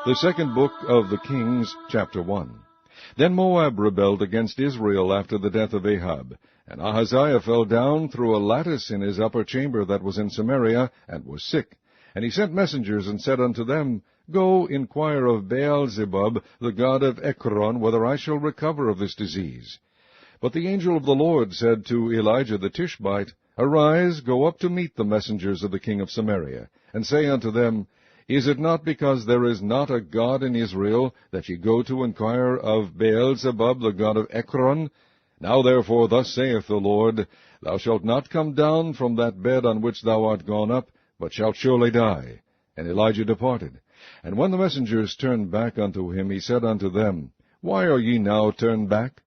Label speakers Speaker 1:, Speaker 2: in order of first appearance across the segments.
Speaker 1: The second book of the Kings, chapter 1. Then Moab rebelled against Israel after the death of Ahab, and Ahaziah fell down through a lattice in his upper chamber that was in Samaria, and was sick. And he sent messengers, and said unto them, Go, inquire of Baal-zebub, the god of Ekron, whether I shall recover of this disease. But the angel of the Lord said to Elijah the Tishbite, Arise, go up to meet the messengers of the king of Samaria, and say unto them, Is it not because there is not a God in Israel, that ye go to inquire of Baal-zebub, the god of Ekron? Now therefore thus saith the Lord, Thou shalt not come down from that bed on which thou art gone up, but shalt surely die. And Elijah departed. And when the messengers turned back unto him, he said unto them, Why are ye now turned back?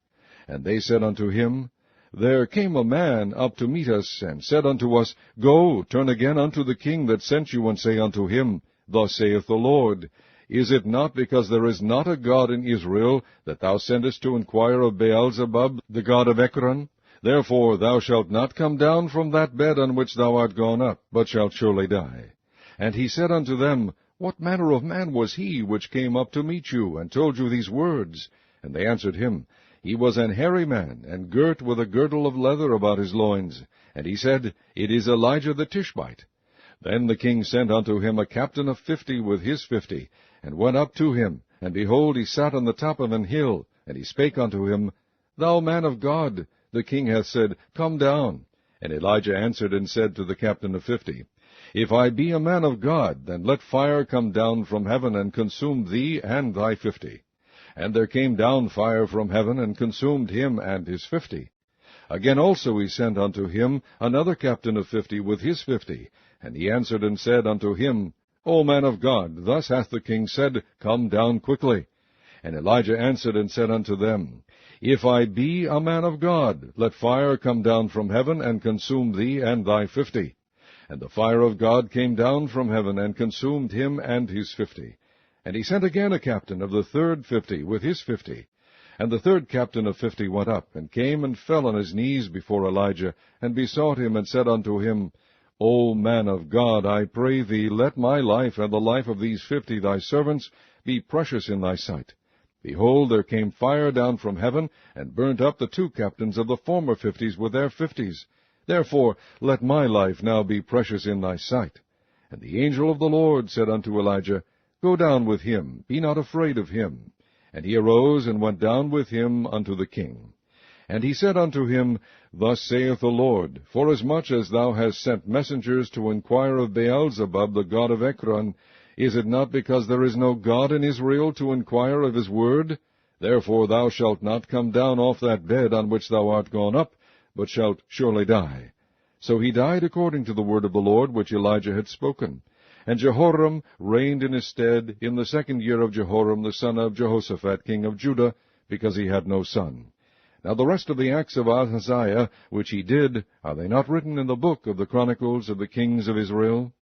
Speaker 1: And they said unto him, There came a man up to meet us, and said unto us, Go, turn again unto the king that sent you, and say unto him, Thus saith the Lord, Is it not because there is not a God in Israel, that thou sendest to inquire of Baal-zebub, the god of Ekron? Therefore thou shalt not come down from that bed on which thou art gone up, but shalt surely die. And he said unto them, What manner of man was he which came up to meet you, and told you these words? And they answered him, He was an hairy man, and girt with a girdle of leather about his loins. And he said, It is Elijah the Tishbite. Then the king sent unto him a captain of 50 with his 50, and went up to him. And behold, he sat on the top of an hill. And he spake unto him, Thou man of God, the king hath said, Come down. And Elijah answered and said to the captain of 50, If I be a man of God, then let fire come down from heaven, and consume thee and thy 50. And there came down fire from heaven, and consumed him and his 50. Again also he sent unto him another captain of 50 with his 50. And he answered and said unto him, O man of God, thus hath the king said, Come down quickly. And Elijah answered and said unto them, If I be a man of God, let fire come down from heaven, and consume thee and thy 50. And the fire of God came down from heaven, and consumed him and his 50. And he sent again a captain of the third 50 with his 50. And the third captain of 50 went up, and came and fell on his knees before Elijah, and besought him, and said unto him, O man of God, I pray thee, let my life and the life of these 50 thy servants be precious in thy sight. Behold, there came fire down from heaven, and burnt up the 2 captains of the former 50s with their 50s. Therefore let my life now be precious in thy sight. And the angel of the Lord said unto Elijah, Go down with him, be not afraid of him. And he arose and went down with him unto the king. And he said unto him, Thus saith the Lord, Forasmuch as thou hast sent messengers to inquire of Baal-zebub, the god of Ekron, is it not because there is no God in Israel to inquire of his word? Therefore thou shalt not come down off that bed on which thou art gone up, but shalt surely die. So he died according to the word of the Lord which Elijah had spoken. And Jehoram reigned in his stead in the 2nd year of Jehoram the son of Jehoshaphat king of Judah, because he had no son. Now the rest of the acts of Ahaziah, which he did, are they not written in the book of the Chronicles of the kings of Israel?